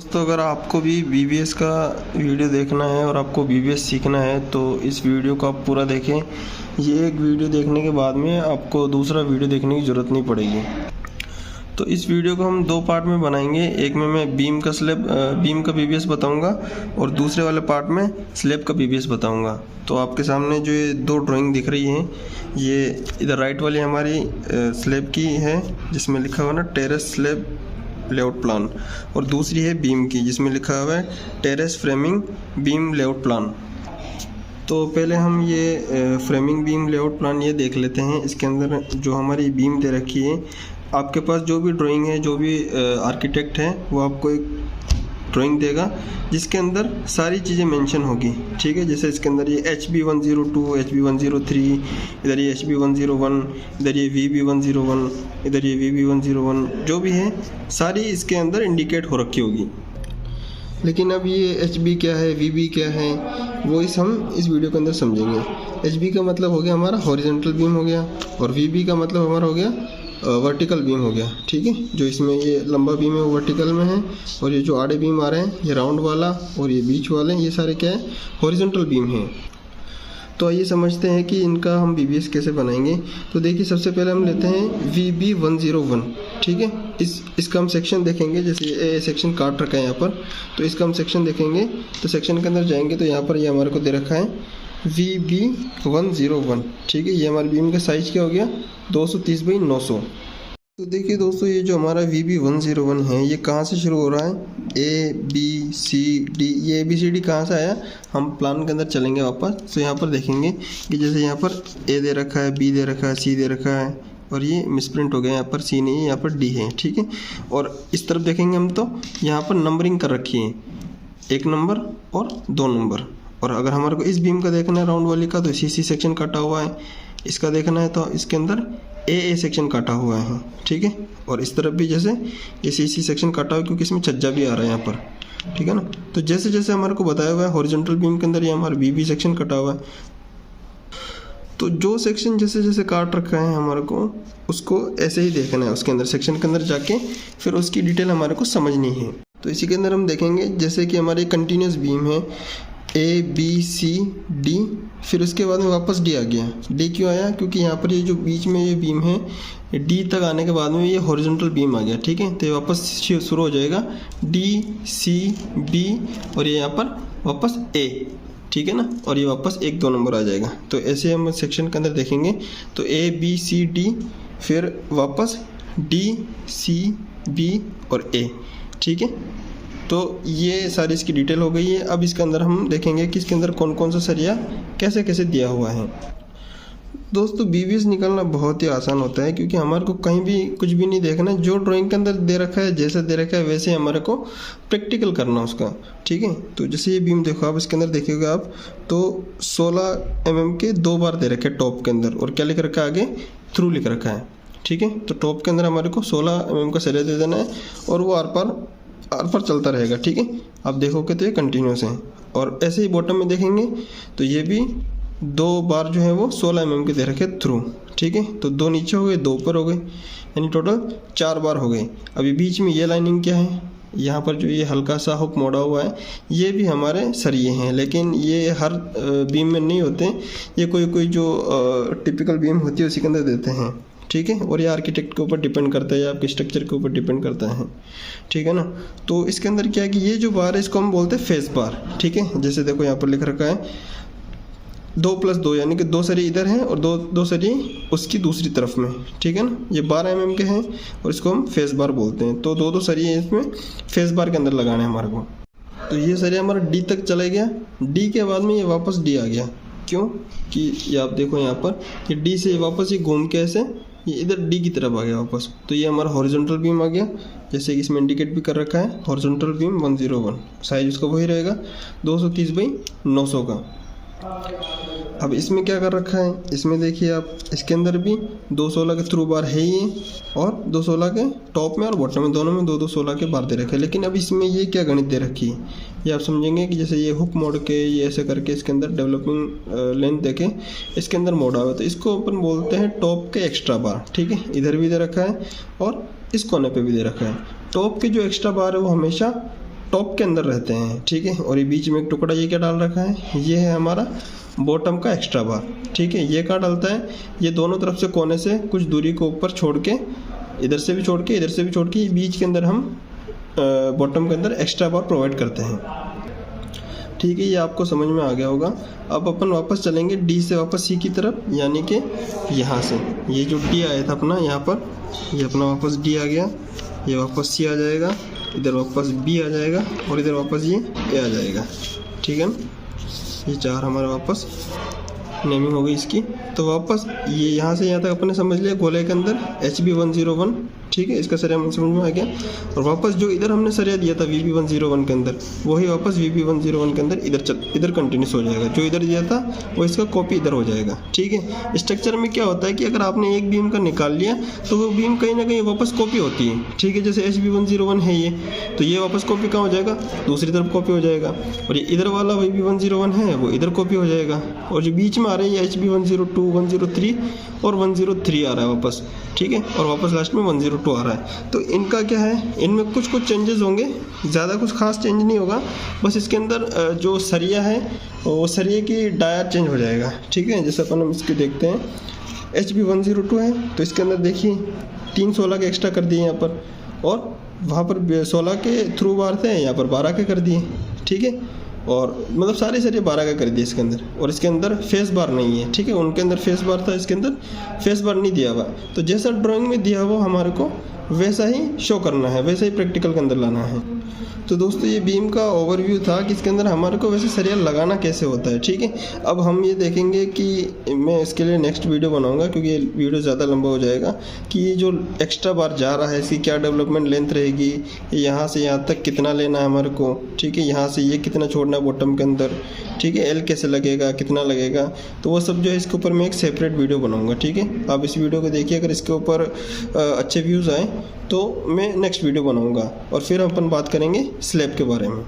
दोस्तों अगर आपको भी BBS का वीडियो देखना है और आपको BBS सीखना है तो इस वीडियो को आप पूरा देखें। ये एक वीडियो देखने के बाद में आपको दूसरा वीडियो देखने की ज़रूरत नहीं पड़ेगी। तो इस वीडियो को हम दो पार्ट में बनाएंगे। एक में मैं बीम का BBS बताऊंगा और दूसरे वाले पार्ट में स्लैब का BBS बताऊंगा। तो आपके सामने जो ये दो ड्राइंग दिख रही हैं, ये इधर राइट वाली हमारी स्लैब की है जिसमें लिखा हुआ ना टेरेस स्लैब लेआउट प्लान, और दूसरी है बीम की जिसमें लिखा हुआ है terrace framing beam layout plan. तो पहले हम ये फ्रेमिंग बीम लेआउट प्लान ये देख लेते हैं। इसके अंदर जो हमारी बीम दे रखी है, आपके पास जो भी ड्राइंग है, जो भी आर्किटेक्ट है वो आपको एक ड्राइंग देगा जिसके अंदर सारी चीज़ें मेंशन होगी। ठीक है, जैसे इसके अंदर ये HB102, HB103, इधर ये HB101, इधर ये VB101, इधर ये VB101, जो भी है सारी इसके अंदर इंडिकेट हो रखी होगी। लेकिन अब ये HB क्या है, VB क्या है, वो हम इस वीडियो के अंदर समझेंगे। HB का मतलब हो गया हमारा हॉरिजॉन्टल बीम हो गया, और VB का मतलब हमारा हो गया वर्टिकल बीम हो गया। ठीक है, जो इसमें ये लंबा बीम है वो वर्टिकल में है, और ये जो आड़े बीम आ रहे हैं ये राउंड वाला और ये बीच वाले, ये सारे क्या है, हॉरिजॉन्टल बीम है। तो आइए समझते हैं कि इनका हम BBS कैसे बनाएंगे। तो देखिए, सबसे पहले हम लेते हैं VB101। ठीक है, इसका हम सेक्शन देखेंगे। जैसे ये सेक्शन काट रखा है यहाँ पर, तो इसका हम सेक्शन देखेंगे। तो सेक्शन के अंदर जाएंगे तो यहाँ पर ये हमारे को दे रखा है VB101। ठीक है, ये हमारे बीम का साइज क्या हो गया, 230/900। तो देखिए दोस्तों, ये जो हमारा VB101 है ये कहाँ से शुरू हो रहा है, ABCD। ये ABCD कहाँ से आया, हम प्लान के अंदर चलेंगे वापस। तो यहाँ पर देखेंगे कि जैसे यहाँ पर A दे रखा है, B दे रखा है, C दे रखा है, और ये मिसप्रिंट हो गया, यहाँ पर C नहीं है, यहाँ पर D है। ठीक है, और इस तरफ देखेंगे हम तो यहाँ पर नंबरिंग कर रखी है, 1 नंबर और 2 नंबर। और अगर हमारे को इस बीम का देखना है राउंड वाली का, तो CC सेक्शन काटा हुआ है। इसका देखना है तो इसके अंदर AA सेक्शन काटा हुआ है। ठीक है, और इस तरफ भी जैसे ये CC सेक्शन काटा हुआ है क्योंकि इसमें छज्जा भी आ रहा है यहाँ पर। ठीक है ना, तो जैसे जैसे हमारे को बताया हुआ है हॉरिजॉन्टल बीम के अंदर ये हमारा BB सेक्शन कटा हुआ है। तो जो सेक्शन जैसे जैसे काट रखा है हमारे को उसको ऐसे ही देखना है, उसके अंदर सेक्शन के अंदर जाके फिर उसकी डिटेल हमारे को समझनी है। तो इसी के अंदर हम देखेंगे जैसे कि हमारी कंटिन्यूस बीम है ABCD, फिर उसके बाद में वापस D आ गया। D क्यों आया, क्योंकि यहाँ पर ये जो बीच में ये बीम है D तक आने के बाद में ये हॉरिजॉन्टल बीम आ गया। ठीक है, तो ये वापस शुरू हो जाएगा DCB, और ये यहाँ पर वापस A। ठीक है ना, और ये वापस 1-2 नंबर आ जाएगा। तो ऐसे हम सेक्शन के अंदर देखेंगे तो ABCD, फिर वापस DCB और A। ठीक है, तो ये सारी इसकी डिटेल हो गई है। अब इसके अंदर हम देखेंगे कि इसके अंदर कौन कौन सा सरिया कैसे कैसे दिया हुआ है। दोस्तों BBS निकालना बहुत ही आसान होता है, क्योंकि हमारे को कहीं भी कुछ भी नहीं देखना है, जो ड्राइंग के अंदर दे रखा है, जैसे दे रखा है वैसे हमारे को प्रैक्टिकल करना उसका। ठीक है, तो जैसे ये बीम देखो आप, इसके अंदर देखिएगा आप तो 16 mm के 2 बार दे रखे टॉप के अंदर, और क्या लिख रखा है आगे, थ्रू लिख रखा है। ठीक है, तो टॉप के अंदर हमारे को 16 mm का सरिया दे देना है, और वो आर पार चलता रहेगा। ठीक है, आप देखोगे तो ये कंटिन्यूस है। और ऐसे ही बॉटम में देखेंगे तो ये भी 2 बार जो है वो 16 mm के दे रखे थ्रू। ठीक है, तो 2 नीचे हो गए, 2 ऊपर हो गए, यानी टोटल 4 बार हो गए। अभी बीच में ये लाइनिंग क्या है, यहाँ पर जो ये हल्का सा हुक मोड़ा हुआ है, ये भी हमारे सरिये हैं, लेकिन ये हर बीम में नहीं होते, ये कोई जो टिपिकल बीम होती है उसी के अंदर देते हैं। ठीक है, और ये आर्किटेक्ट के ऊपर डिपेंड करता है या आपके स्ट्रक्चर के ऊपर डिपेंड करता है। ठीक है ना, तो इसके अंदर क्या है कि ये जो बार है इसको हम बोलते हैं फेस बार। ठीक है, जैसे देखो यहाँ पर लिख रखा है 2+2, यानी कि 2 सरिये इधर हैं और दो सरिये उसकी दूसरी तरफ में। ठीक है ना, ये 12 mm के हैं और इसको हम फेस बार बोलते हैं। तो 2 सरिये इसमें फेस बार के अंदर लगाने हैं हमारे को। तो ये सरिया हमारा D तक चला गया, D के बाद में ये वापस D आ गया। क्यों कि ये आप देखो यहाँ पर ये D से वापस ये घूम के ऐसे ये इधर D की तरफ आ गया वापस। तो ये हमारा हॉरिजॉन्टल बीम आ गया, जैसे कि इसमें इंडिकेट भी कर रखा है हॉरिजॉन्टल बीम 101। साइज उसका वही रहेगा 230/900 का। अब इसमें क्या कर रखा है, इसमें देखिए आप, इसके अंदर भी 216 के थ्रू बार है ही, और 216 के टॉप में और बॉटम में दोनों में 2-2-16 के बार दे रखे हैं। लेकिन अब इसमें ये क्या गणित दे रखी है, ये आप समझेंगे कि जैसे ये हुक मोड़ के ये ऐसे करके इसके अंदर डेवलपिंग लेंथ देके इसके अंदर मोड़ा हुआ है, तो इसको अपन बोलते हैं टॉप के एक्स्ट्रा बार। ठीक है, इधर भी दे रखा है और इस कोने पे भी दे रखा है। टॉप के जो एक्स्ट्रा बार है वो हमेशा टॉप के अंदर रहते हैं, ठीक है। और ये बीच में एक टुकड़ा ये क्या डाल रखा है, ये है हमारा बॉटम का एक्स्ट्रा बार, ठीक है। ये क्या डालता है, ये दोनों तरफ से कोने से कुछ दूरी को ऊपर छोड़ के, इधर से भी छोड़ के, इधर से भी छोड़ के, बीच के अंदर हम बॉटम के अंदर एक्स्ट्रा बार प्रोवाइड करते हैं, ठीक है। ये आपको समझ में आ गया होगा। अब अपन वापस चलेंगे डी से वापस सी की तरफ, यानी कि यहाँ से ये जो डी आया था अपना यहाँ पर, ये अपना वापस डी आ गया, ये वापस सी आ जाएगा, इधर वापस बी आ जाएगा और इधर वापस ये ए आ जाएगा, ठीक है ना। ये चार हमारा वापस नेमिंग हो गई इसकी। तो वापस ये यहाँ से यहाँ तक अपने समझ लिया गोले के अंदर HB101, ठीक है। इसका सरिया समझ में आ गया। और वापस जो इधर हमने सरिया दिया था VB101 के अंदर, वही वापस VB101 के अंदर इधर कंटिन्यूस हो जाएगा। जो इधर दिया था वो इसका कॉपी इधर हो जाएगा, ठीक है। स्ट्रक्चर में क्या होता है कि अगर आपने एक बीम का निकाल लिया तो वो बीम कहीं ना कहीं वापस कॉपी होती है, ठीक है। जैसे HB101 है ये, तो ये वापस कॉपी कहाँ हो जाएगा, दूसरी तरफ कॉपी हो जाएगा। और ये इधर वाला VB101 है वो इधर कॉपी हो जाएगा। और जो बीच में आ रही है HB102, 103 और 103 आ रहा है वापस, ठीक है। और वापस लास्ट में 102 आ रहा है। तो इनका क्या है, इनमें कुछ चेंजेस होंगे, ज़्यादा कुछ खास चेंज नहीं होगा। बस इसके अंदर जो सरिया है वो सरिये की डायर चेंज हो जाएगा, ठीक है। जैसे अपन हम इसके देखते हैं, HB102 है तो इसके अंदर देखिए 3 16 के एक्स्ट्रा कर दिए यहाँ पर, और वहाँ पर 16 के थ्रू बार थे, यहाँ पर 12 के कर दिए, ठीक है। और मतलब सारे सरिये 12 का कर दिए इसके अंदर। और इसके अंदर फेस बार नहीं है, ठीक है। उनके अंदर फेस बार था, इसके अंदर फेस बार नहीं दिया हुआ। तो जैसा ड्राइंग में दिया हुआ हमारे को वैसा ही शो करना है, वैसा ही प्रैक्टिकल के अंदर लाना है। तो दोस्तों ये बीम का ओवरव्यू था कि इसके अंदर हमारे को वैसे सरिया लगाना कैसे होता है, ठीक है। अब हम ये देखेंगे कि मैं इसके लिए नेक्स्ट वीडियो बनाऊंगा, क्योंकि ये वीडियो ज़्यादा लंबा हो जाएगा, कि ये जो एक्स्ट्रा बार जा रहा है इसकी क्या डेवलपमेंट लेंथ रहेगी, यहाँ से यहाँ तक कितना लेना है हमारे को, ठीक है। यहाँ से ये कितना छोड़ना है बॉटम के अंदर, ठीक है। एल कैसे लगेगा, कितना लगेगा, तो वो सब जो है इसके ऊपर मैं एक सेपरेट वीडियो बनाऊँगा, ठीक है। आप इस वीडियो को देखिए, अगर इसके ऊपर अच्छे व्यूज़ आए तो मैं नेक्स्ट वीडियो बनाऊंगा। और फिर अपन बात करेंगे स्लैब के बारे में।